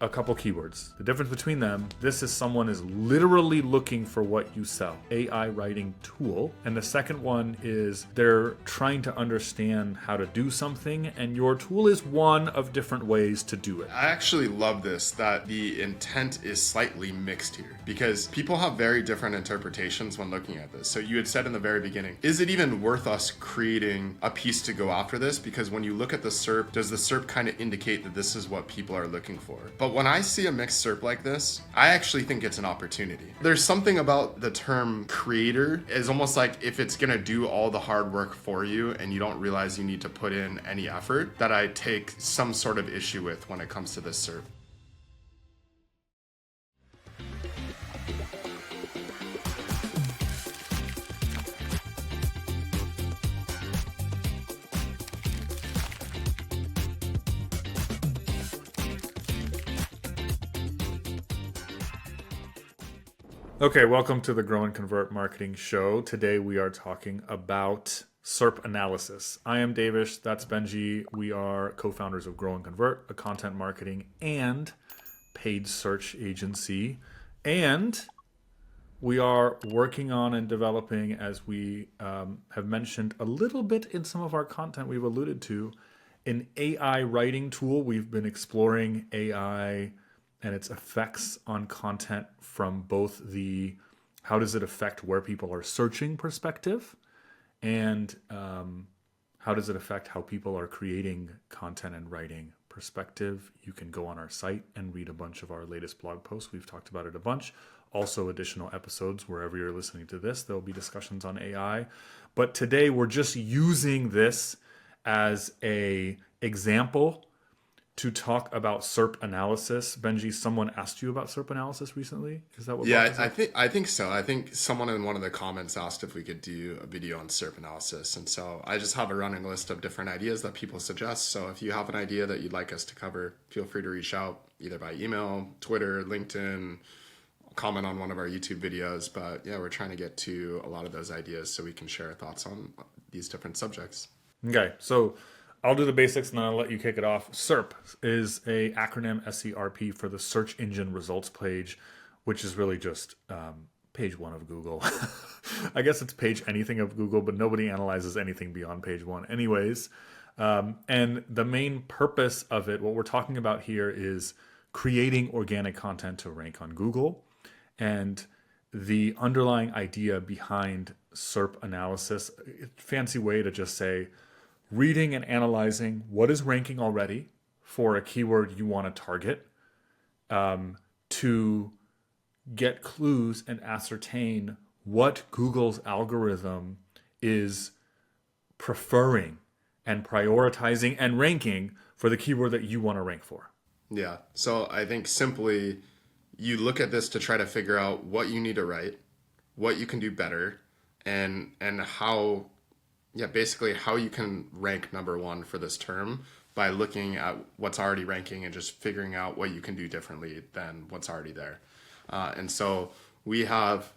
a couple keywords. The difference between them, this is someone is literally looking for what you sell, AI writing tool. And the second one is they're trying to understand how to do something, and your tool is one of different ways to do it. I actually love this, that the intent is slightly mixed here, because people have very different interpretations when looking at this. So you had said in the very beginning, is it even worth us creating a piece to go after this? Because when you look at the SERP, does the SERP kind of indicate that this is what people are looking for? But when I see a mixed SERP like this, I actually think it's an opportunity. There's something about the term creator is almost like if it's gonna do all the hard work for you and you don't realize you need to put in any effort, that I take some sort of issue with when it comes to this SERP. Okay, welcome to the Grow and Convert Marketing Show. Today we are talking about SERP analysis. I am Devesh, that's Benji. We are co-founders of Grow and Convert, a content marketing and paid search agency. And we are working on and developing, as we have mentioned a little bit in some of our content we've alluded to, an AI writing tool. We've been exploring AI and its effects on content from both the how does it affect where people are searching perspective, and how does it affect how people are creating content and writing perspective. You can go on our site and read a bunch of our latest blog posts. We've talked about it a bunch. Also additional episodes wherever you're listening to this. There'll be discussions on AI. But today we're just using this as a example to talk about SERP analysis. Benji, someone asked you about SERP analysis recently? Is that what? Yeah, I think so. I think someone in one of the comments asked if we could do a video on SERP analysis. And so I just have a running list of different ideas that people suggest. So if you have an idea that you'd like us to cover, feel free to reach out either by email, Twitter, LinkedIn, comment on one of our YouTube videos. But yeah, we're trying to get to a lot of those ideas so we can share our thoughts on these different subjects. Okay, so I'll do the basics and then I'll let you kick it off. SERP is a acronym, SERP, for the search engine results page, which is really just page one of Google. I guess it's page anything of Google, but nobody analyzes anything beyond page one anyways. And the main purpose of it, what we're talking about here, is creating organic content to rank on Google. And the underlying idea behind SERP analysis, fancy way to just say, reading and analyzing what is ranking already for a keyword you want to target, to get clues and ascertain what Google's algorithm is preferring and prioritizing and ranking for the keyword that you want to rank for. Yeah. So I think simply you look at this to try to figure out what you need to write, what you can do better, and how, yeah, basically how you can rank number one for this term by looking at what's already ranking and just figuring out what you can do differently than what's already there. And so we have,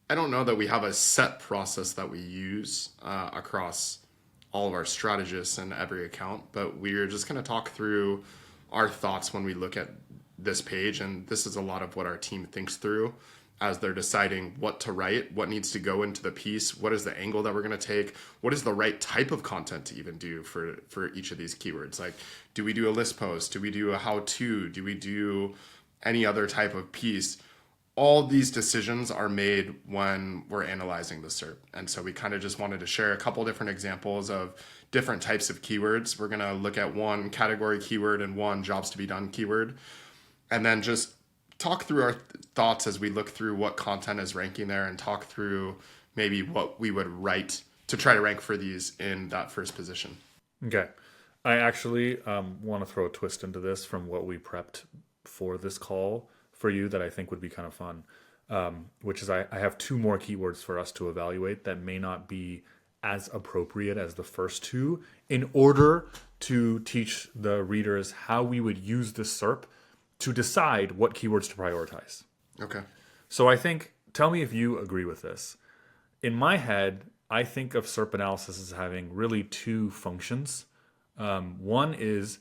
I don't know that we have a set process that we use across all of our strategists and every account, but we're just going to talk through our thoughts when we look at this page. And this is a lot of what our team thinks through as they're deciding what to write, what needs to go into the piece, what is the angle that we're going to take, what is the right type of content to even do for each of these keywords. Like, do we do a list post? Do we do a how-to? Do we do any other type of piece? All these decisions are made when we're analyzing the SERP. And so we kind of just wanted to share a couple different examples of different types of keywords. We're going to look at one category keyword and one jobs to be done keyword, and then just talk through our thoughts as we look through what content is ranking there, and talk through maybe what we would write to try to rank for these in that first position. Okay. I actually want to throw a twist into this from what we prepped for this call for you that I think would be kind of fun, which is I have two more keywords for us to evaluate that may not be as appropriate as the first two, in order to teach the readers how we would use the SERP to decide what keywords to prioritize. Okay. So I think, tell me if you agree with this. In my head, I think of SERP analysis as having really two functions. One is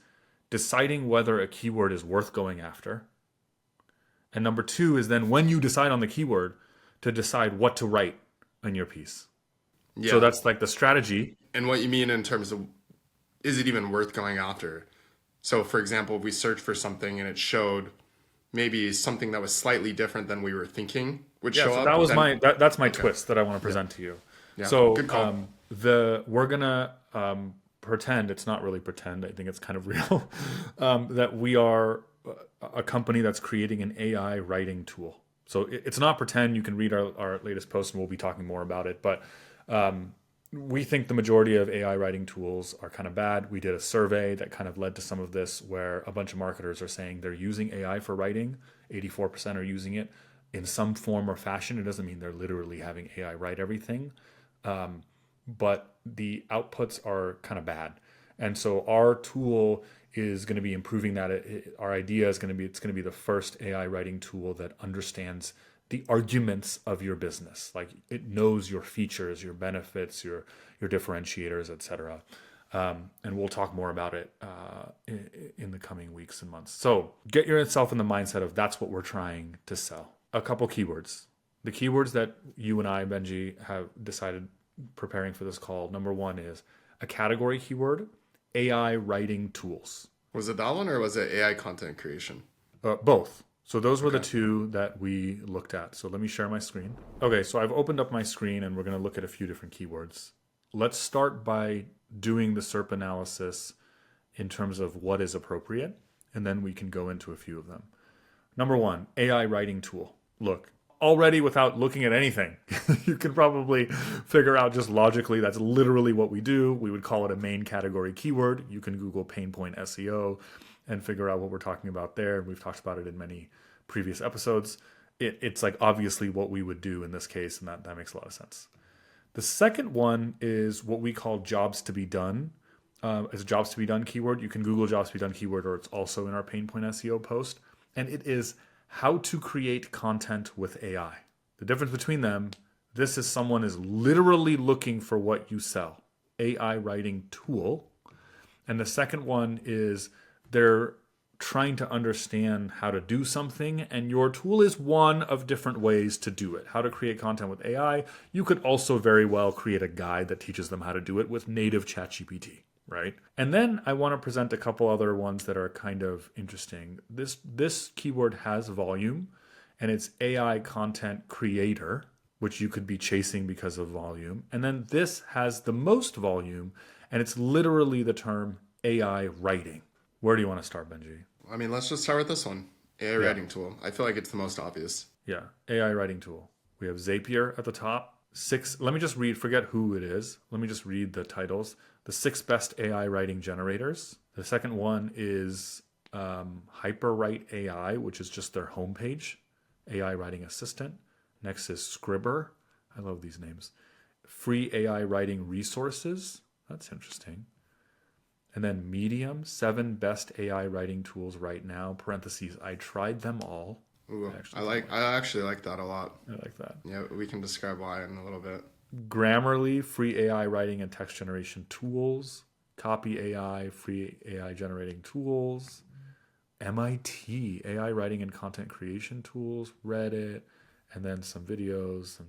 deciding whether a keyword is worth going after. And number two is then when you decide on the keyword, to decide what to write in your piece. So Yeah. that's like the strategy. And what you mean in terms of, is it even worth going after? So, for example, if we search for something and it showed maybe something that was slightly different than we were thinking would Yeah, show so up, that was then that's my okay. twist that I want to present to you. Yeah. So Good call. we're gonna pretend, it's not really pretend, I think it's kind of real, that we are a company that's creating an AI writing tool. So it's not pretend. You can read our latest post and we'll be talking more about it. But we think the majority of AI writing tools are kind of bad. We did a survey that kind of led to some of this, where a bunch of marketers are saying they're using AI for writing. 84% are using it in some form or fashion. It doesn't mean they're literally having AI write everything, but the outputs are kind of bad. And so our tool is going to be improving that. Our idea is going to be, it's going to be the first AI writing tool that understands the arguments of your business. Like, it knows your features, your benefits, your differentiators, etc. And we'll talk more about it in the coming weeks and months. So get yourself in the mindset of that's what we're trying to sell. A couple keywords. The keywords that you and I, Benji, have decided preparing for this call. Number one is a category keyword, AI writing tools. Was it that one or was it AI content creation? Both. So those were the Okay. two that we looked at. So let me share my screen. Okay, so I've opened up my screen and we're going to look at a few different keywords. Let's start by doing the SERP analysis in terms of what is appropriate, and then we can go into a few of them. Number one, AI writing tool. Look, already without looking at anything, you can probably figure out just logically that's literally what we do. We would call it a main category keyword. You can Google pain point SEO and figure out what we're talking about there. We've talked about it in many previous episodes. It's like obviously what we would do in this case, and that makes a lot of sense. The second one is what we call jobs to be done. As a jobs to be done keyword, you can Google jobs to be done keyword, or it's also in our pain point SEO post. And it is how to create content with AI. The difference between them, this is someone is literally looking for what you sell, AI writing tool. And the second one is they're trying to understand how to do something, and your tool is one of different ways to do it. How to create content with AI. You could also very well create a guide that teaches them how to do it with native ChatGPT, right? And then I want to present a couple other ones that are kind of interesting. This keyword has volume, and it's AI content creator, which you could be chasing because of volume. And then this has the most volume, and it's literally the term AI writing. Where do you want to start, Benji? I mean, let's just start with this one. AI Yeah. writing tool. I feel like it's the most obvious. Yeah, AI writing tool. We have Zapier at the top. Let me just read, forget who it is. Let me just read the titles. The 6 best AI writing generators. The second one is HyperWrite AI, which is just their homepage, AI writing assistant. Next is Scribber. I love these names. Free AI writing resources. That's interesting. And then Medium, 7 best AI writing tools right now, parentheses, I tried them all. Ooh, Actually, I actually like that a lot. I like that. Yeah, we can describe why in a little bit. Grammarly, free AI writing and text generation tools. Copy AI, free AI generating tools. MIT, AI writing and content creation tools. Reddit, and then some videos and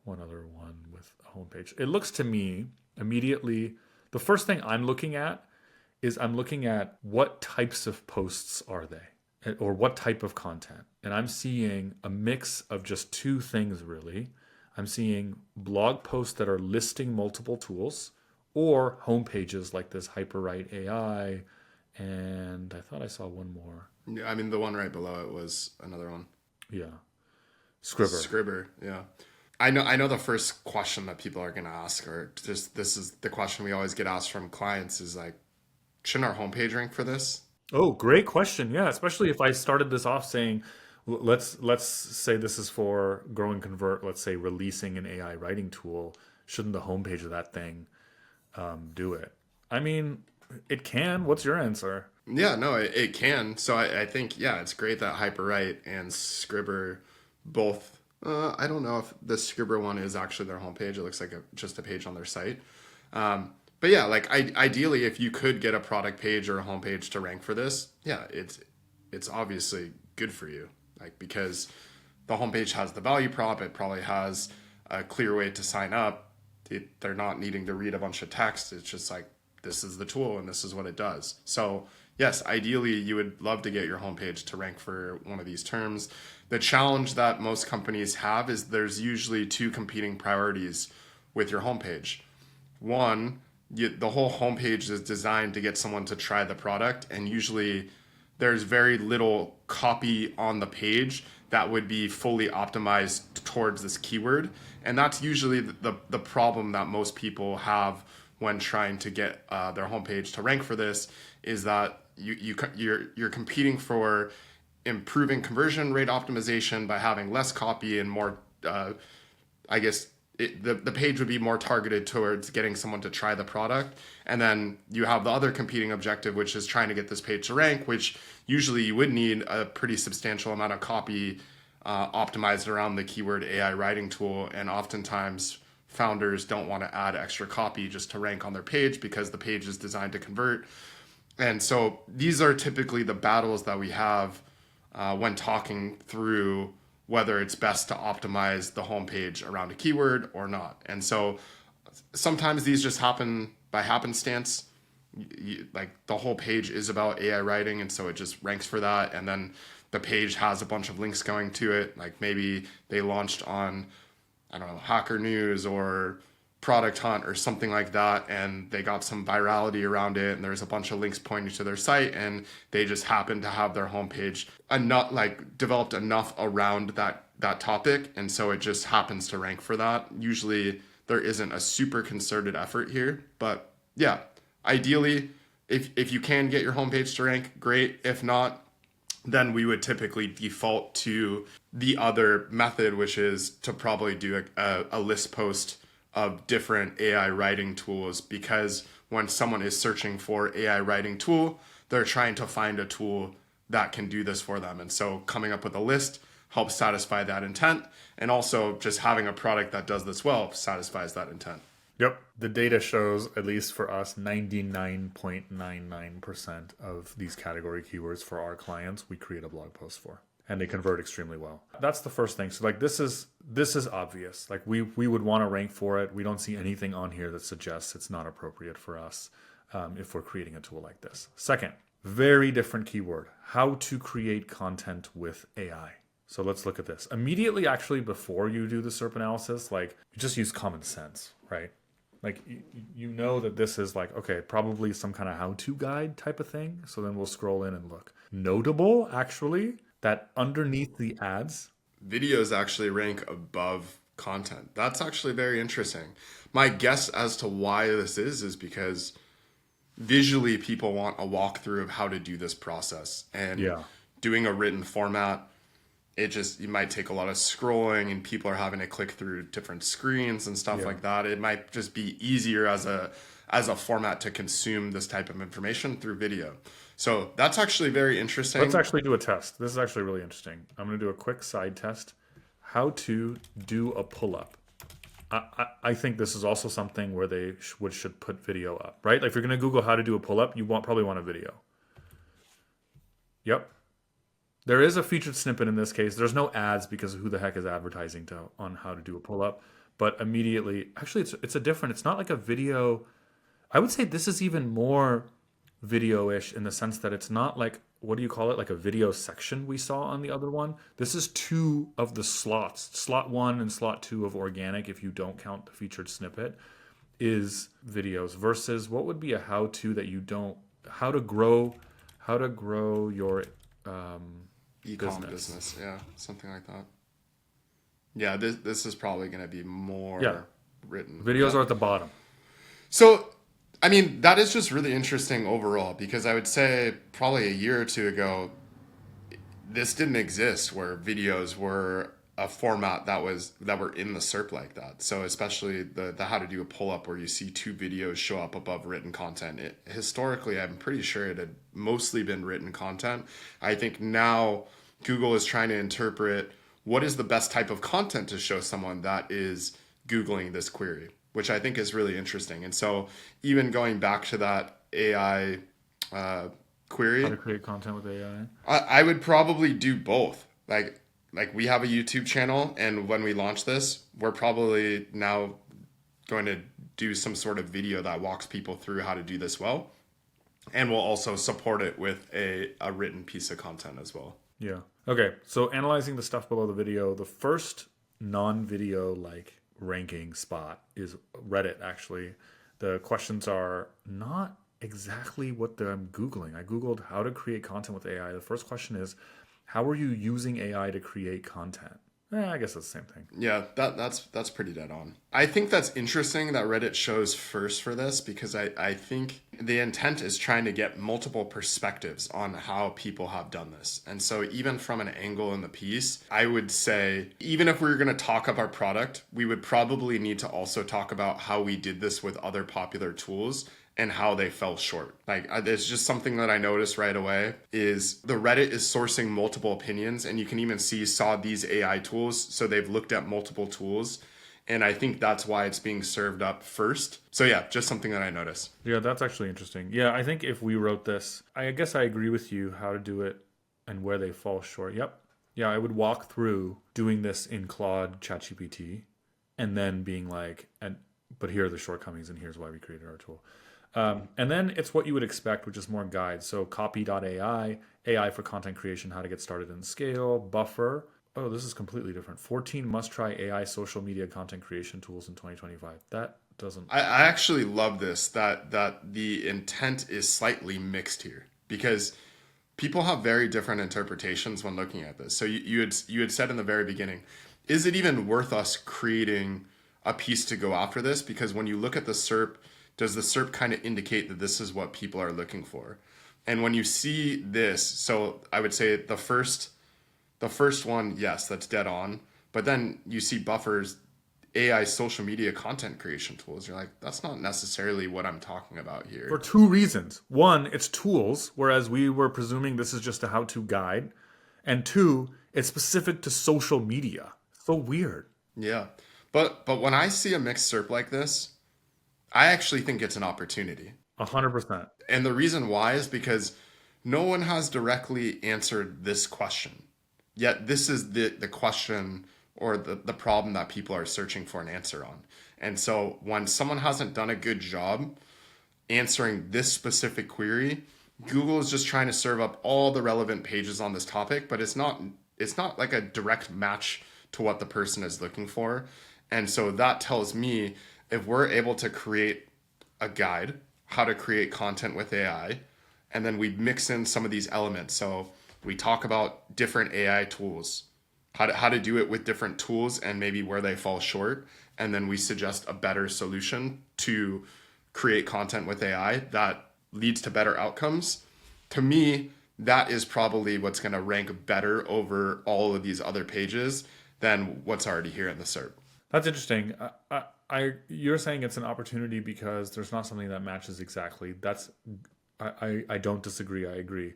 one other one with a homepage. It looks to me immediately, the first thing I'm looking at is I'm looking at what types of posts are they, or what type of content. And I'm seeing a mix of just two things, really. I'm seeing blog posts that are listing multiple tools, or homepages like this HyperWrite AI. And I thought I saw one more. Yeah, I mean, the one right below it was another one. Yeah. Scribber. Scribber, yeah. I know the first question that people are going to ask, or just this is the question we always get asked from clients, is like, shouldn't our homepage rank for this? Oh, great question. Yeah, especially if I started this off saying, let's say this is for Grow and Convert. Let's say releasing an AI writing tool. Shouldn't the homepage of that thing do it? I mean, it can. What's your answer? Yeah, no, it can. So I think, yeah, it's great that HyperWrite and Scribber both. I don't know if the Scribber one is actually their homepage. It looks like just a page on their site. But yeah, like ideally, if you could get a product page or a homepage to rank for this, yeah, it's obviously good for you. Like because the homepage has the value prop, it probably has a clear way to sign up. They're not needing to read a bunch of text. It's just like this is the tool and this is what it does. So yes, ideally you would love to get your homepage to rank for one of these terms. The challenge that most companies have is there's usually two competing priorities with your homepage. One, the whole homepage is designed to get someone to try the product, and usually there's very little copy on the page that would be fully optimized towards this keyword. And that's usually the problem that most people have when trying to get their homepage to rank for this, is that you're competing for improving conversion rate optimization by having less copy and more, I guess, the page would be more targeted towards getting someone to try the product. And then you have the other competing objective, which is trying to get this page to rank, which usually you would need a pretty substantial amount of copy optimized around the keyword AI writing tool. And oftentimes founders don't want to add extra copy just to rank on their page because the page is designed to convert. And so these are typically the battles that we have when talking through whether it's best to optimize the homepage around a keyword or not. And so sometimes these just happen by happenstance. Like the whole page is about AI writing, and so it just ranks for that. And then the page has a bunch of links going to it. Like maybe they launched on, I don't know, Hacker News or Product Hunt or something like that, and they got some virality around it, and there's a bunch of links pointing to their site, and they just happen to have their homepage enough, like developed enough around that topic, and so it just happens to rank for that. Usually there isn't a super concerted effort here, but yeah, ideally if you can get your homepage to rank, great. If not, then we would typically default to the other method, which is to probably do a list post of different AI writing tools, because when someone is searching for AI writing tool, they're trying to find a tool that can do this for them. And so coming up with a list helps satisfy that intent. And also just having a product that does this well satisfies that intent. Yep. The data shows, at least for us, 99.99% of these category keywords for our clients, we create a blog post for. And they convert extremely well. That's the first thing. So like this is obvious. Like we would want to rank for it. We don't see anything on here that suggests it's not appropriate for us if we're creating a tool like this. Second, very different keyword: how to create content with AI. So let's look at this. Immediately, actually, before you do the SERP analysis, like you just use common sense, right? Like you know that this is like, okay, probably some kind of how-to guide type of thing. So then we'll scroll in and look. Notable, actually, that underneath the ads, videos actually rank above content. That's actually very interesting. My guess as to why this is because visually people want a walkthrough of how to do this process. And doing a written format, you might take a lot of scrolling, and people are having to click through different screens and stuff like that. It might just be easier as a format to consume this type of information through video. So that's actually very interesting. Let's actually do a test. This is actually really interesting. I'm going to do a quick side test. How to do a pull-up. I think this is also something where they should put video up, right? Like if you're going to Google how to do a pull-up, you probably want a video. Yep. There is a featured snippet in this case. There's no ads because who the heck is advertising on how to do a pull-up? But immediately, actually, it's not like a video. I would say this is even more video-ish in the sense that it's not like, what do you call it? Like a video section we saw on the other one. This is two of the slots. Slot 1 and slot 2 of organic, if you don't count the featured snippet, is videos versus what would be a how-to that you don't, how to grow your e-com business. Yeah, something like that. Yeah, this is probably going to be more written. Videos are at the bottom. So, I mean, that is just really interesting overall, because I would say probably a year or two ago, this didn't exist where videos were a format that were in the SERP like that. So especially the how to do a pull-up where you see two videos show up above written content. Historically, I'm pretty sure it had mostly been written content. I think now Google is trying to interpret what is the best type of content to show someone that is Googling this query. which I think is really interesting. And so even going back to that AI How query, to create content with AI. I would probably do both. Like we have a YouTube channel, and when we launch this, we're probably now going to do some sort of video that walks people through how to do this well, and we'll also support it with a written piece of content as well. Yeah. Okay. So analyzing the stuff below the video, the first non-video like ranking spot is Reddit. Actually, the questions are not exactly what I'm Googling. I Googled how to create content with AI. The first question is, how are you using AI to create content? I guess that's the same thing. Yeah, that's pretty dead on. I think that's interesting that Reddit shows first for this because I think the intent is trying to get multiple perspectives on how people have done this. And so even from an angle in the piece, I would say even if we were going to talk up our product, we would probably need to also talk about how we did this with other popular tools and how they fell short. Like it's just something that I noticed right away is the Reddit is sourcing multiple opinions, and you can even saw these AI tools. So they've looked at multiple tools, and I think that's why it's being served up first. So yeah, just something that I noticed. Yeah, that's actually interesting. Yeah, I think if we wrote this, I guess I agree with you how to do it and where they fall short. Yep. Yeah, I would walk through doing this in Claude ChatGPT and then being like, but here are the shortcomings and here's why we created our tool. And then it's what you would expect, which is more guides. So copy.ai, AI for content creation, how to get started and scale, buffer. Oh, this is completely different. 14 must-try AI social media content creation tools in 2025. That doesn't... I actually love this, that the intent is slightly mixed here because people have very different interpretations when looking at this. So you had said in the very beginning, is it even worth us creating a piece to go after this? Because when you look at the SERP, does the SERP kind of indicate that this is what people are looking for? And when you see this, so I would say the first one, yes, that's dead on. But then you see buffers, AI social media content creation tools. You're like, that's not necessarily what I'm talking about here. For two reasons. One, it's tools, whereas we were presuming this is just a how-to guide. And two, it's specific to social media. So weird. Yeah. But when I see a mixed SERP like this, I actually think it's an opportunity. 100%. And the reason why is because no one has directly answered this question. Yet this is the question or the problem that people are searching for an answer on. And so when someone hasn't done a good job answering this specific query, Google is just trying to serve up all the relevant pages on this topic, but it's not like a direct match to what the person is looking for. And so that tells me if we're able to create a guide, how to create content with AI, and then we mix in some of these elements. So we talk about different AI tools, how to do it with different tools and maybe where they fall short. And then we suggest a better solution to create content with AI that leads to better outcomes. To me, that is probably what's going to rank better over all of these other pages than what's already here in the SERP. That's interesting. You're saying it's an opportunity because there's not something that matches exactly. I don't disagree. I agree.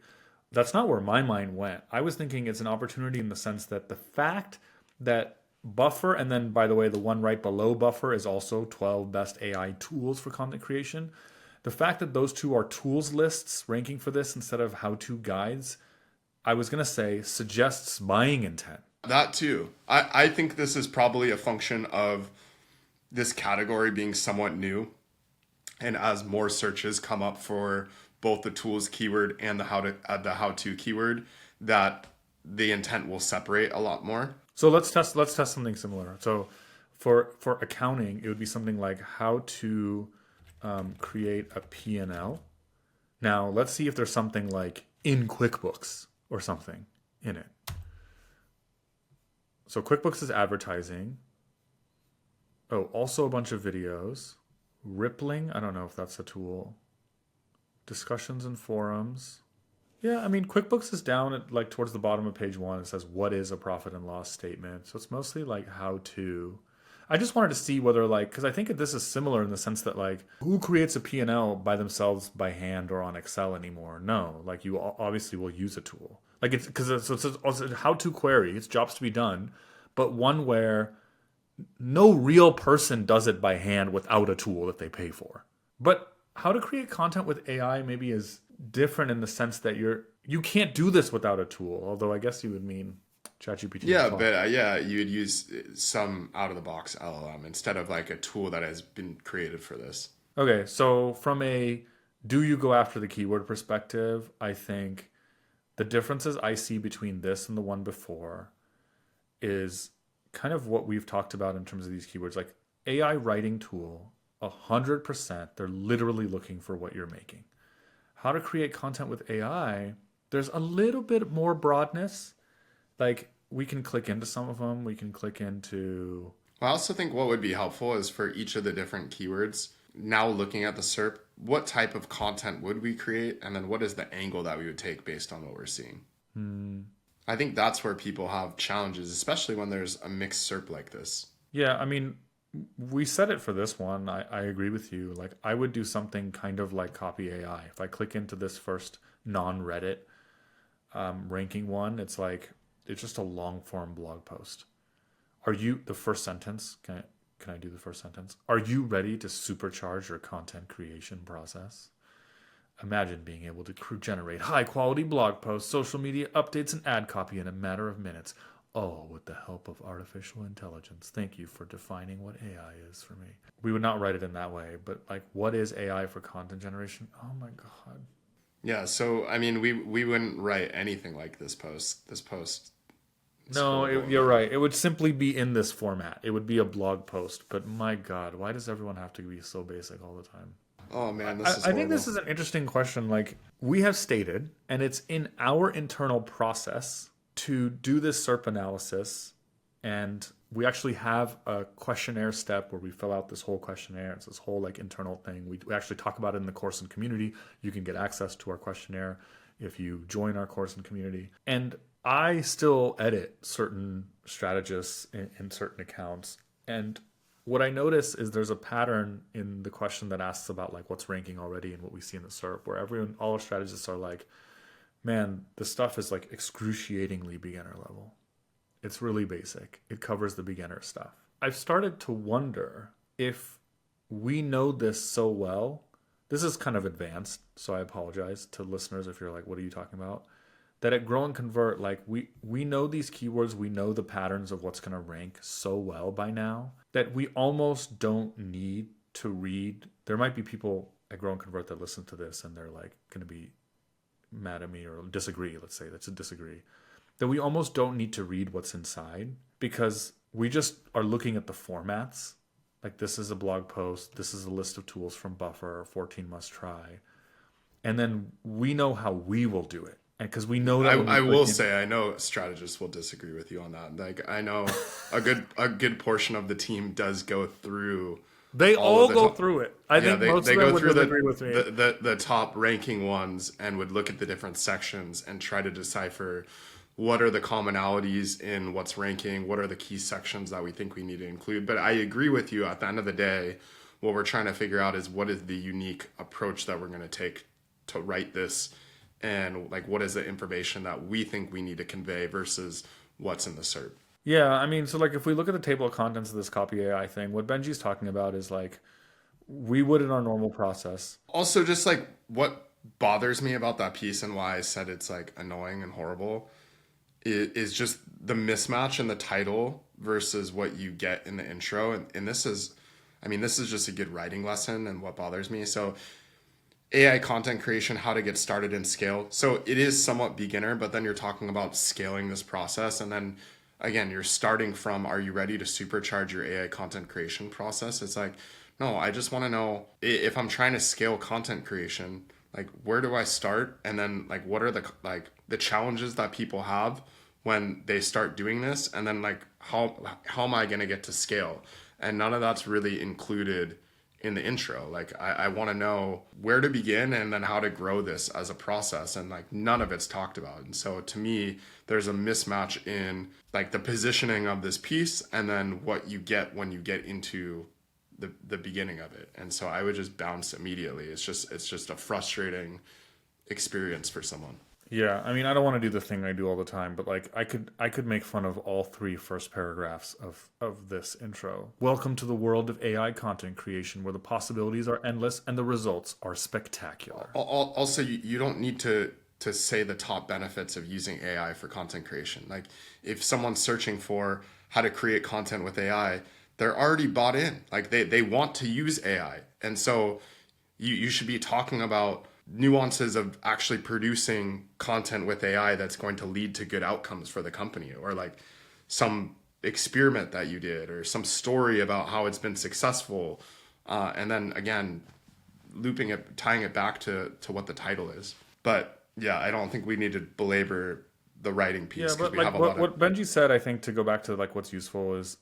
That's not where my mind went. I was thinking it's an opportunity in the sense that the fact that Buffer, and then by the way, the one right below Buffer is also 12 best AI tools for content creation. The fact that those two are tools lists ranking for this instead of how-to guides, I was going to say suggests buying intent. That too. I think this is probably a function of this category being somewhat new. And as more searches come up for both the tools keyword and the how-to keyword, that the intent will separate a lot more. So let's test something similar. So for accounting, it would be something like how to create a P&L. Now let's see if there's something like in QuickBooks or something in it. So QuickBooks is advertising. Oh, also a bunch of videos. Rippling, I don't know if that's a tool. Discussions and forums. Yeah, I mean, QuickBooks is down at like towards the bottom of page 1. It says, what is a profit and loss statement? So it's mostly like how to. I just wanted to see whether because I think this is similar in the sense that who creates a P&L by themselves by hand or on Excel anymore? No, you obviously will use a tool. It's because it's a how-to query. It's jobs to be done, but one where no real person does it by hand without a tool that they pay for. But how to create content with AI maybe is different in the sense that you can't do this without a tool. Although I guess you would mean ChatGPT and Yeah, Claude. but yeah, you would use some out of the box LLM instead of like a tool that has been created for this. Okay, so from a do you go after the keyword perspective, I think the differences I see between this and the one before is kind of what we've talked about in terms of these keywords. Like AI writing tool, 100%, they're literally looking for what you're making. How to create content with AI, there's a little bit more broadness. Like we can click into some of them. We can click into. I also think what would be helpful is for each of the different keywords, now looking at the SERP, what type of content would we create? And then what is the angle that we would take based on what we're seeing? I think that's where people have challenges, especially when there's a mixed SERP like this. Yeah, I mean, we said it for this one. I agree with you. Like, I would do something kind of like copy AI. If I click into this first non Reddit ranking one, it's like, it's just a long form blog post. Are you, the first sentence, can I do the first sentence? Are you ready to supercharge your content creation process? Imagine being able to generate high quality blog posts, social media updates, and ad copy in a matter of minutes. Oh, with the help of artificial intelligence. Thank you for defining what AI is for me. We would not write it in that way, but like, what is AI for content generation? Oh my God. Yeah, so I mean, we wouldn't write anything like this post. This post is No, horrible. you're right. It would simply be in this format. It would be a blog post. But my God, why does everyone have to be so basic all the time? Oh man, I, this is I think this horrible. is an interesting question. Like we have stated, and it's in our internal process to do this SERP analysis. And we actually have a questionnaire step where we fill out this whole questionnaire. It's this whole like internal thing. We actually talk about it in the course and community. You can get access to our questionnaire if you join our course and community. And I still edit certain strategists in certain accounts. And what I notice is there's a pattern in the question that asks about like what's ranking already and what we see in the SERP, where all our strategists are like, man, the stuff is like excruciatingly beginner level. It's really basic. It covers the beginner stuff. I've started to wonder if we know this so well. This is kind of advanced, so I apologize to listeners if you're like, what are you talking about? That at Grow and Convert, like we know these keywords, we know the patterns of what's going to rank so well by now that we almost don't need to read. There might be people at Grow and Convert that listen to this and they're like going to be mad at me or disagree. Let's say that's a disagree. That we almost don't need to read what's inside because we just are looking at the formats. Like this is a blog post, this is a list of tools from Buffer, 14 must try. And then we know how we will do it. And because we know that when we I click will in, say I know strategists will disagree with you on that. Like I know a good portion of the team does go through they all all of the go top. through it. I Yeah, think most they of them go would through disagree with me. the top ranking ones and would look at the different sections and try to decipher what are the commonalities in what's ranking, what are the key sections that we think we need to include. But I agree with you at the end of the day, what we're trying to figure out is what is the unique approach that we're going to take to write this and like what is the information that we think we need to convey versus what's in the SERP. Yeah, I mean, so like if we look at the table of contents of this copy AI thing, what Benji's talking about is like we would in our normal process. Also, just like what bothers me about that piece and why I said it's like annoying and horrible is just the mismatch in the title versus what you get in the intro. And this is, I mean, this is just a good writing lesson and what bothers me. So AI content creation, how to get started and scale. So it is somewhat beginner, but then you're talking about scaling this process. And then again, you're starting from, are you ready to supercharge your AI content creation process? It's like, no, I just want to know if I'm trying to scale content creation, like where do I start? And then like, what are the challenges that people have when they start doing this? And then like, how am I going to get to scale? And none of that's really included in the intro. Like I want to know where to begin and then how to grow this as a process, and like none of it's talked about. And so to me there's a mismatch in like the positioning of this piece and then what you get when you get into the beginning of it. And so I would just bounce immediately. It's just a frustrating experience for someone. Yeah, I mean, I don't want to do the thing I do all the time, but like I could make fun of all three first paragraphs of this intro. Welcome to the world of AI content creation where the possibilities are endless and the results are spectacular. Also, you don't need to say the top benefits of using AI for content creation. Like if someone's searching for how to create content with AI, they're already bought in. Like they want to use AI. And so you should be talking about nuances of actually producing content with AI that's going to lead to good outcomes for the company, or like some experiment that you did or some story about how it's been successful. And then again, looping it, tying it back to what the title is. But yeah, I don't think we need to belabor the writing Yeah, piece because but we have like a lot of what Benji said, I think to go back to like what's useful is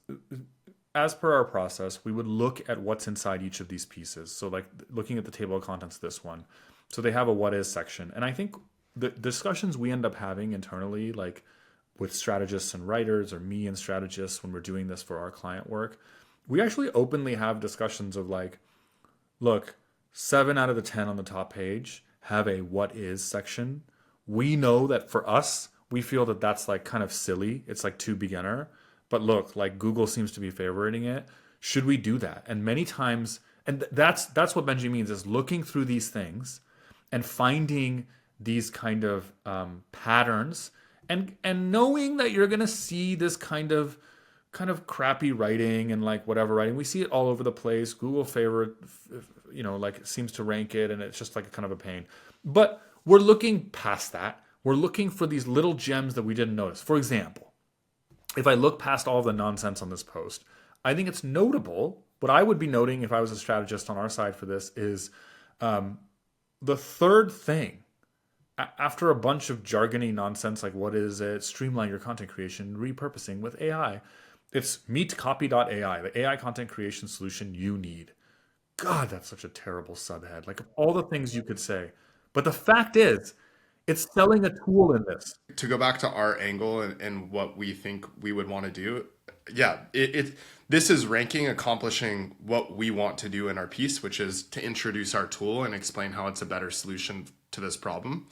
as per our process, we would look at what's inside each of these pieces. So, like looking at the table of contents, this one. So they have a what is section, and I think the discussions we end up having internally, like with strategists and writers, or me and strategists when we're doing this for our client work, we actually openly have discussions of like, look, 7 out of the 10 on the top page have a what is section. We know that for us, we feel that that's like kind of silly. It's like too beginner. But look, like Google seems to be favoriting it. Should we do that? And many times, and that's what Benji means is looking through these things and finding these kind of patterns and knowing that you're gonna see this kind of crappy writing and like whatever writing. We see it all over the place. Google favorite, like seems to rank it, and it's just like kind of a pain. But we're looking past that. We're looking for these little gems that we didn't notice. For example, if I look past all of the nonsense on this post, I think it's notable. What I would be noting if I was a strategist on our side for this is the third thing after a bunch of jargony nonsense like what is it, streamline your content creation, repurposing with AI. It's meet copy.ai, the AI content creation solution you need. God, that's such a terrible subhead. Like all the things you could say. But the fact is, it's selling a tool in this. to go back to our angle and what we think we would want to do. Yeah, this is ranking accomplishing what we want to do in our piece, which is to introduce our tool and explain how it's a better solution to this problem.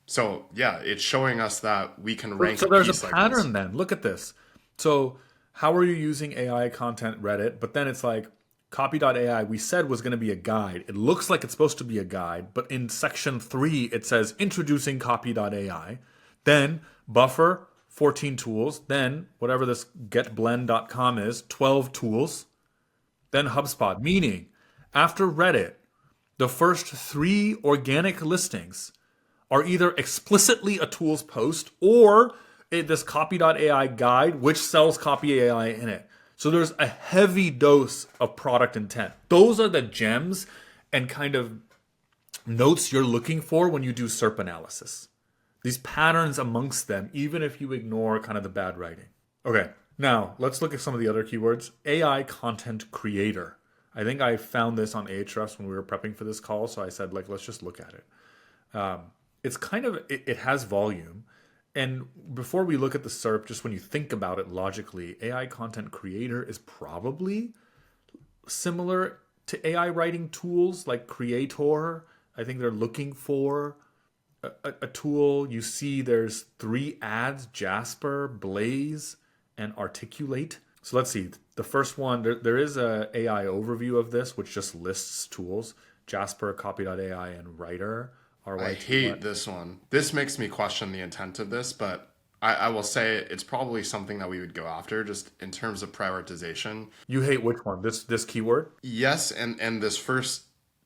So yeah, it's showing us that we can rank So a there's a piece like this. pattern then. Look at this. So how are you using AI content Reddit? But then it's like copy.ai we said was going to be a guide. It looks like it's supposed to be a guide, but in section 3 it says introducing copy.ai. Then buffer 14 tools, then whatever this getblend.com is, 12 tools, then HubSpot, meaning after Reddit, the first 3 organic listings are either explicitly a tools post or this copy.ai guide, which sells copy AI in it. So there's a heavy dose of product intent. Those are the gems and kind of notes you're looking for when you do SERP analysis. These patterns amongst them, even if you ignore kind of the bad writing. Okay, now let's look at some of the other keywords. AI content creator. I think I found this on Ahrefs when we were prepping for this call, so I said, like, let's just look at it. It's kind of, it has volume. And before we look at the SERP, just when you think about it logically, AI content creator is probably similar to AI writing tools like Creator. I think they're looking for a tool. You see there's 3 ads, Jasper, Blaze, and Articulate. So let's see. The first one, there is a AI overview of this, which just lists tools. Jasper, Copy.ai, and Writer. I hate this one. This makes me question the intent of this, but I will say it's probably something that we would go after just in terms of prioritization. You hate which one? This keyword? Yes, and this first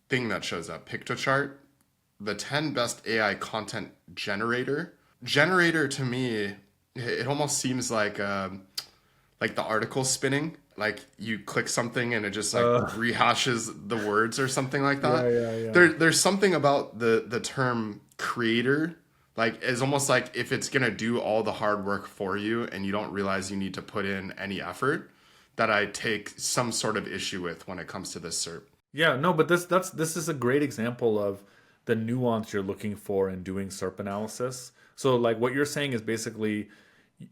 thing that shows up, Pictochart, the 10 best AI content generator. Generator to me, it almost seems like the article spinning. Like you click something and it just like rehashes the words or something like that. Yeah. There's something about the term creator, like it's almost like if it's gonna do all the hard work for you and you don't realize you need to put in any effort, that I take some sort of issue with when it comes to this SERP. Yeah, no, but this is a great example of the nuance you're looking for in doing SERP analysis. So like what you're saying is basically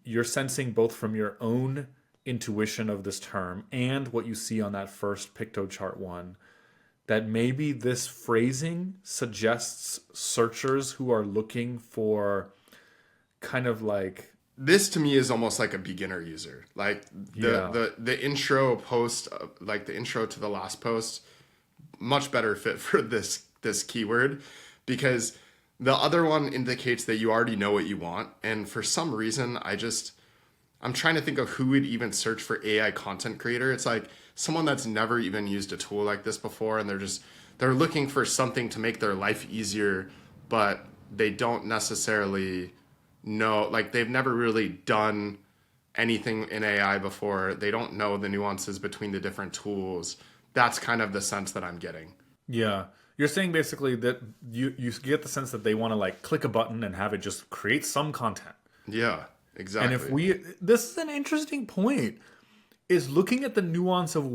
you're sensing both from your own intuition of this term and what you see on that first Pictochart one that maybe this phrasing suggests searchers who are looking for kind of like, This to me is almost like a beginner user. Like yeah, the intro post, like the intro to the last post, much better fit for this keyword, because the other one indicates that you already know what you want, and for some reason I'm trying to think of who would even search for AI content creator. It's like someone that's never even used a tool like this before, and they're looking for something to make their life easier, but they don't necessarily know, like they've never really done anything in AI before. They don't know the nuances between the different tools. That's kind of the sense that I'm getting. yeah. You're saying basically that you get the sense that they want to like click a button and have it just create some content. Yeah, And exactly. this is an interesting point, is looking at the nuance of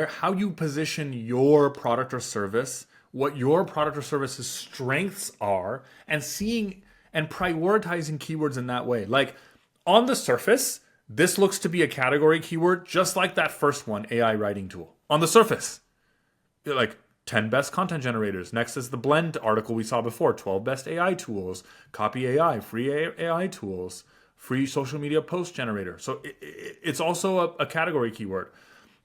how you position your product or service, what your product or service's strengths are, and seeing and prioritizing keywords in that way. Like on the surface, this looks to be a category keyword, just like that first one, AI writing tool. On the surface, like 10 best content generators. Next is the blend article we saw before, 12 best AI tools, copy AI, free AI tools, free social media post generator. So it's also a category keyword.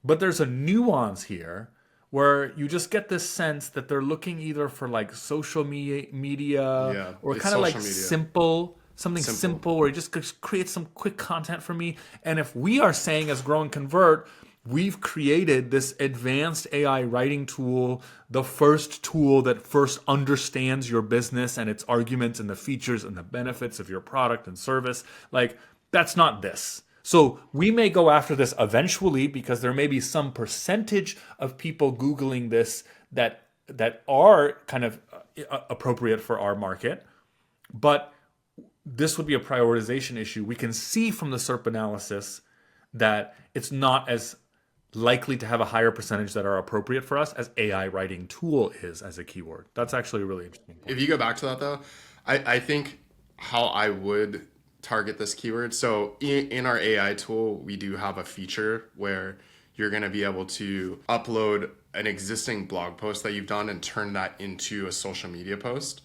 But there's a nuance here where you just get this sense that they're looking either for like social media Yeah, or it's kind of like social media. something Simple. simple where you just create some quick content for me. And if we are saying as Grow and Convert, we've created this advanced AI writing tool, the first tool that first understands your business and its arguments and the features and the benefits of your product and service. Like, that's not this. So we may go after this eventually because there may be some percentage of people Googling this that are kind of appropriate for our market. But this would be a prioritization issue. We can see from the SERP analysis that it's not as likely to have a higher percentage that are appropriate for us as AI writing tool is as a keyword. That's actually a really interesting If point. you go back to that though, I think how I would target this keyword. So in our AI tool, we do have a feature where you're going to be able to upload an existing blog post that you've done and turn that into a social media post.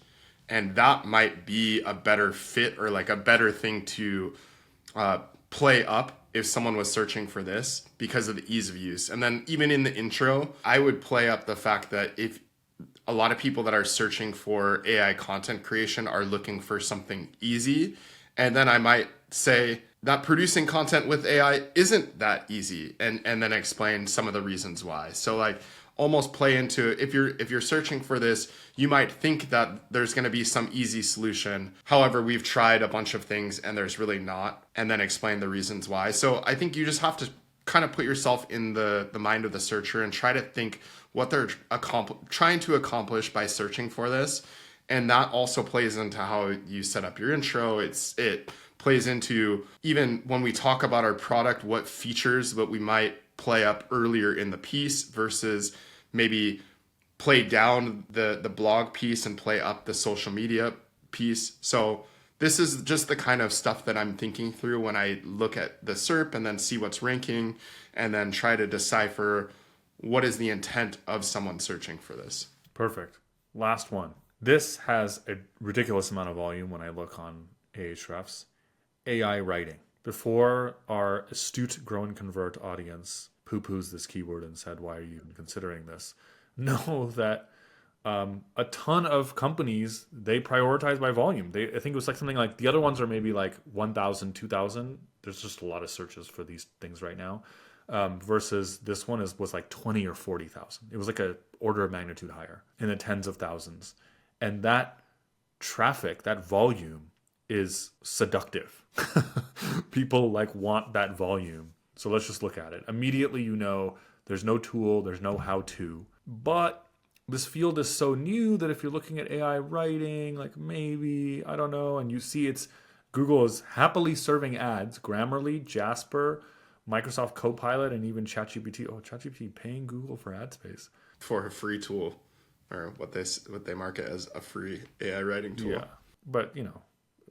And that might be a better fit, or like a better thing to play up if someone was searching for this because of the ease of use. And then even in the intro, I would play up the fact that if a lot of people that are searching for AI content creation are looking for something easy, and then I might say that producing content with AI isn't that easy, and then explain some of the reasons why. So like almost play into, if you're searching for this, you might think that there's going to be some easy solution. However, we've tried a bunch of things and there's really not, and then explain the reasons why. So I think you just have to kind of put yourself in the mind of the searcher and try to think what they're trying to accomplish by searching for this. And that also plays into how you set up your intro. It plays into, even when we talk about our product, what features that we might play up earlier in the piece versus maybe play down the blog piece and play up the social media piece. So this is just the kind of stuff that I'm thinking through when I look at the SERP and then see what's ranking and then try to decipher what is the intent of someone searching for this. Perfect. Last one. This has a ridiculous amount of volume when I look on Ahrefs. AI writing. Before our astute Grow and Convert audience poo-poos this keyword and said, why are you even considering this? Know that a ton of companies, they prioritize by volume. I think it was like something like, the other ones are maybe like 1,000, 2,000. There's just a lot of searches for these things right now. Versus this one was like 20 or 40,000. It was like a order of magnitude higher, in the tens of thousands. And that traffic, that volume is seductive. People like want that volume. So let's just look at it. Immediately, you know, there's no tool, there's no how to. But this field is so new that if you're looking at AI writing, like maybe, I don't know, and you see Google is happily serving ads, Grammarly, Jasper, Microsoft Copilot, and even ChatGPT. Oh, ChatGPT paying Google for ad space. For a free tool, or what they market as a free AI writing tool. Yeah, but you know,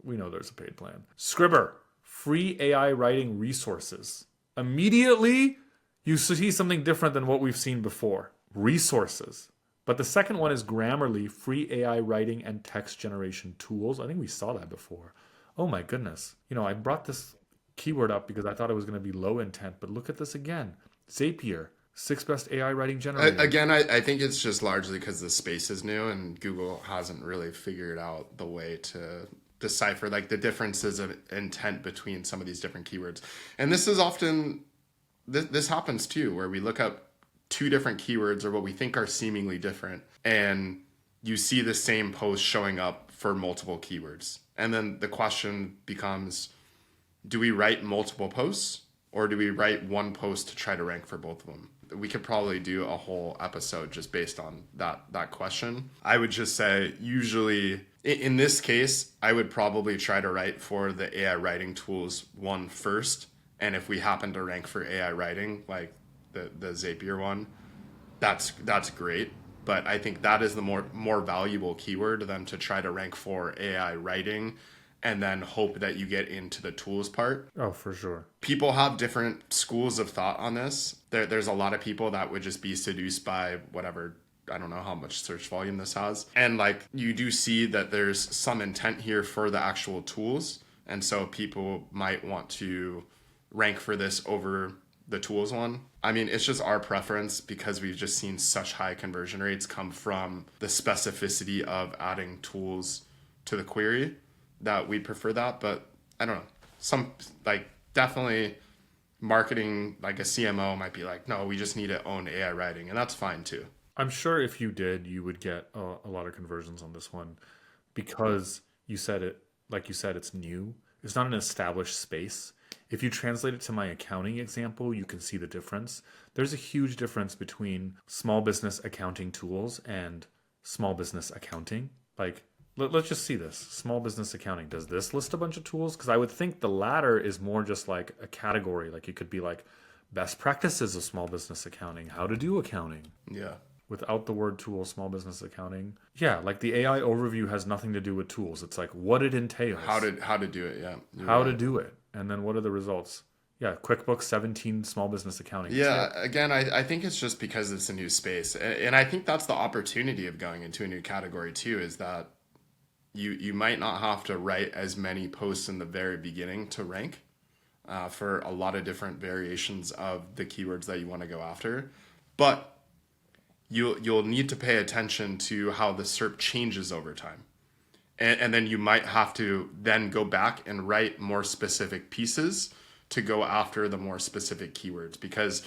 we know there's a paid plan. Scribber, free AI writing resources. Immediately, you see something different than what we've seen before. Resources. But the second one is Grammarly, free AI writing and text generation tools. I think we saw that before. Oh my goodness. I brought this keyword up because I thought it was going to be low intent, but look at this again. Zapier, six best AI writing generator. Again, I think it's just largely because the space is new and Google hasn't really figured out the way to decipher like the differences of intent between some of these different keywords. And this is often this happens too, where we look up two different keywords or what we think are seemingly different, and you see the same post showing up for multiple keywords. And then the question becomes, do we write multiple posts or do we write one post to try to rank for both of them? We could probably do a whole episode just based on that question. I would just say usually in this case, I would probably try to write for the AI writing tools one first. And if we happen to rank for AI writing, like the Zapier one, that's great. But I think that is the more valuable keyword than to try to rank for AI writing and then hope that you get into the tools part. Oh, for sure. People have different schools of thought on this. There's a lot of people that would just be seduced by whatever, I don't know how much search volume this has. And like you do see that there's some intent here for the actual tools. And so people might want to rank for this over the tools one. I mean, it's just our preference because we've just seen such high conversion rates come from the specificity of adding tools to the query that we'd prefer that. But I don't know, some like definitely marketing, like a CMO might be like, no, we just need to own AI writing, and that's fine too. I'm sure if you did, you would get a lot of conversions on this one because you said it, like you said, it's new. It's not an established space. If you translate it to my accounting example, you can see the difference. There's a huge difference between small business accounting tools and small business accounting. Like, let's just see this. Small business accounting. Does this list a bunch of tools? Because I would think the latter is more just like a category. Like it could be like best practices of small business accounting, how to do accounting. Yeah. Without the word tool, small business accounting. Yeah, like the AI overview has nothing to do with tools. It's like what it entails. How to do it, yeah. How to do it. And then what are the results? Yeah, QuickBooks 17 small business accounting. Yeah, again, I think it's just because it's a new space. And I think that's the opportunity of going into a new category too, is that you might not have to write as many posts in the very beginning to rank for a lot of different variations of the keywords that you want to go after. But you'll need to pay attention to how the SERP changes over time. And then you might have to then go back and write more specific pieces to go after the more specific keywords. Because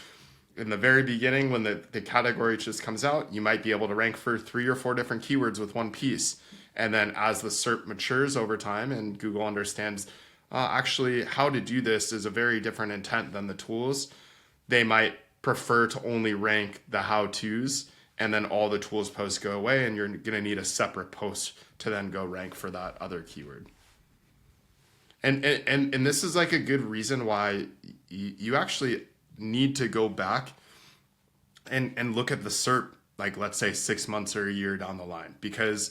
in the very beginning, when the category just comes out, you might be able to rank for 3 or 4 different keywords with one piece. And then as the SERP matures over time and Google understands, actually how to do this is a very different intent than the tools, they might prefer to only rank the how-tos, and then all the tools posts go away and you're going to need a separate post to then go rank for that other keyword. And this is like a good reason why you actually need to go back and look at the SERP, like let's say 6 months or a year down the line, because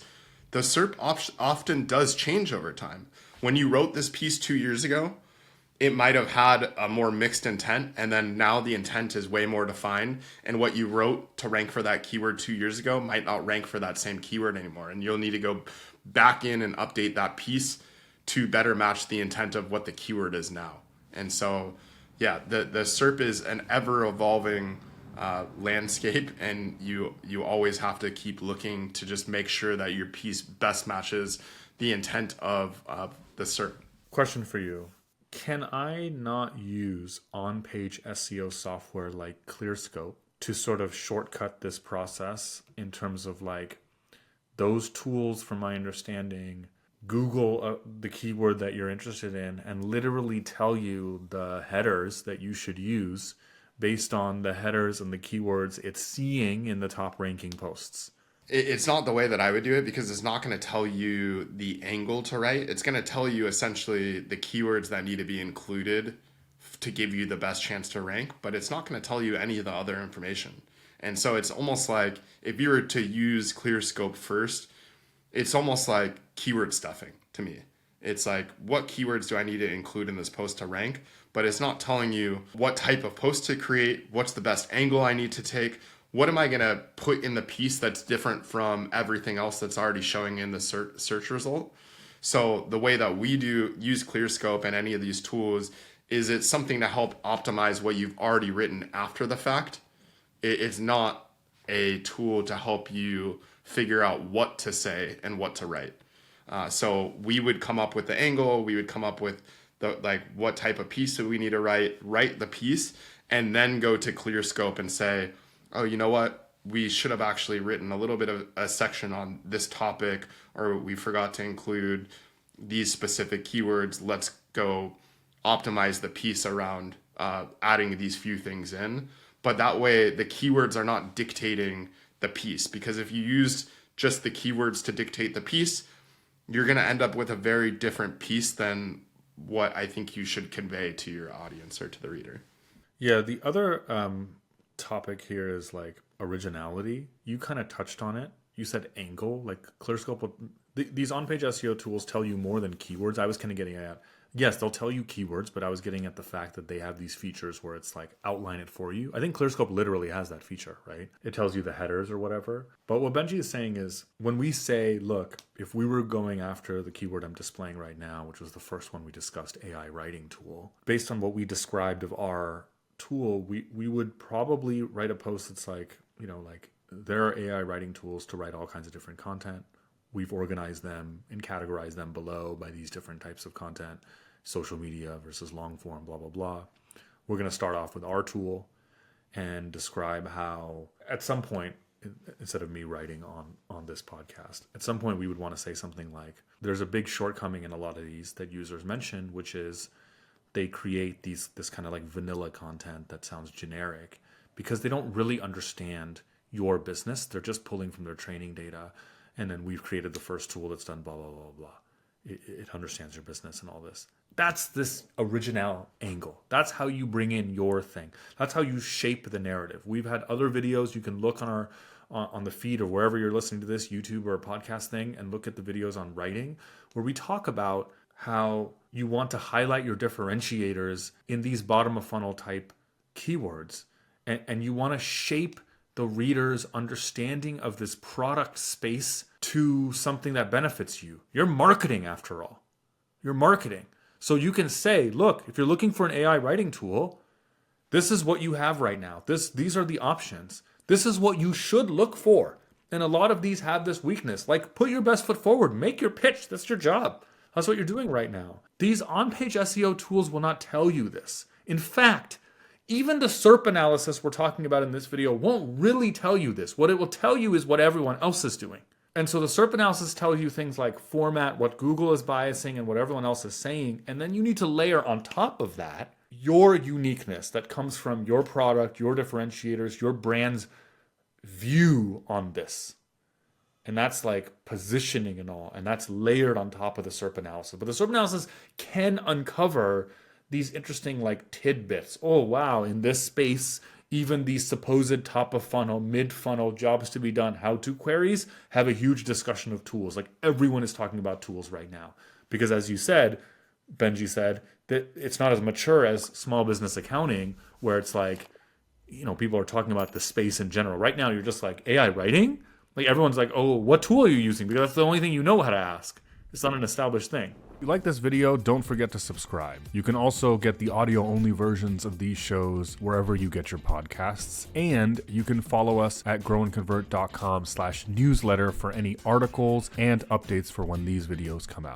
the SERP often does change over time. When you wrote this piece 2 years ago, it might have had a more mixed intent, and then now the intent is way more defined, and what you wrote to rank for that keyword 2 years ago might not rank for that same keyword anymore, and you'll need to go back in and update that piece to better match the intent of what the keyword is now. And so, yeah, the SERP is an ever-evolving landscape, and you always have to keep looking to just make sure that your piece best matches the intent of the SERP. Question for you. Can I not use on-page SEO software like ClearScope to sort of shortcut this process in terms of like those tools, from my understanding, Google the keyword that you're interested in and literally tell you the headers that you should use based on the headers and the keywords it's seeing in the top ranking posts? It's not the way that I would do it, because it's not going to tell you the angle to write. It's going to tell you essentially the keywords that need to be included to give you the best chance to rank, but it's not going to tell you any of the other information. And so it's almost like if you were to use ClearScope first, it's almost like keyword stuffing to me. It's like, what keywords do I need to include in this post to rank? But it's not telling you what type of post to create, what's the best angle I need to take, what am I going to put in the piece that's different from everything else that's already showing in the search result? So the way that we use ClearScope and any of these tools is it's something to help optimize what you've already written after the fact. It's not a tool to help you figure out what to say and what to write. So we would come up with the angle, we would come up with what type of piece do we need to write the piece, and then go to ClearScope and say, oh, you know what? We should have actually written a little bit of a section on this topic, or we forgot to include these specific keywords. Let's go optimize the piece around adding these few things in. But that way the keywords are not dictating the piece, because if you used just the keywords to dictate the piece, you're going to end up with a very different piece than what I think you should convey to your audience or to the reader. Yeah, the other topic here is like originality. You kind of touched on it. You said angle, like ClearScope. These on-page SEO tools tell you more than keywords. I was kind of getting at, yes, they'll tell you keywords, but I was getting at the fact that they have these features where it's like outline it for you. I think ClearScope literally has that feature, right? It tells you the headers or whatever. But what Benji is saying is when we say, look, if we were going after the keyword I'm displaying right now, which was the first one we discussed, AI writing tool, based on what we described of our tool, we would probably write a post that's like, like there are AI writing tools to write all kinds of different content. We've organized them and categorized them below by these different types of content, social media versus long form, blah, blah, blah. We're going to start off with our tool and describe how at some point, instead of me writing on this podcast, at some point we would want to say something like, there's a big shortcoming in a lot of these that users mention, which is they create this kind of like vanilla content that sounds generic because they don't really understand your business. They're just pulling from their training data. And then we've created the first tool that's done blah, blah, blah, blah. It understands your business and all this. That's this original angle. That's how you bring in your thing. That's how you shape the narrative. We've had other videos. You can look on the feed or wherever you're listening to this, YouTube or a podcast thing, and look at the videos on writing, where we talk about how you want to highlight your differentiators in these bottom of funnel type keywords. And you want to shape the reader's understanding of this product space to something that benefits you. You're marketing, after all. You're marketing. So you can say, look, if you're looking for an AI writing tool, this is what you have right now. These are the options. This is what you should look for. And a lot of these have this weakness. Like, put your best foot forward. Make your pitch. That's your job. That's what you're doing right now. These on-page SEO tools will not tell you this. In fact, even the SERP analysis we're talking about in this video won't really tell you this. What it will tell you is what everyone else is doing. And so the SERP analysis tells you things like format, what Google is biasing, and what everyone else is saying. And then you need to layer on top of that your uniqueness that comes from your product, your differentiators, your brand's view on this. And that's like positioning and all. And that's layered on top of the SERP analysis. But the SERP analysis can uncover these interesting like tidbits. Oh, wow, in this space, even these supposed top of funnel, mid funnel jobs to be done, how-to queries have a huge discussion of tools. Like everyone is talking about tools right now. Because as you said, Benji said, that it's not as mature as small business accounting, where it's like, people are talking about the space in general. Right now, you're just like, AI writing? Like everyone's like, oh, what tool are you using? Because that's the only thing you know how to ask. It's not an established thing. If you like this video, don't forget to subscribe. You can also get the audio-only versions of these shows wherever you get your podcasts. And you can follow us at growandconvert.com/newsletter for any articles and updates for when these videos come out.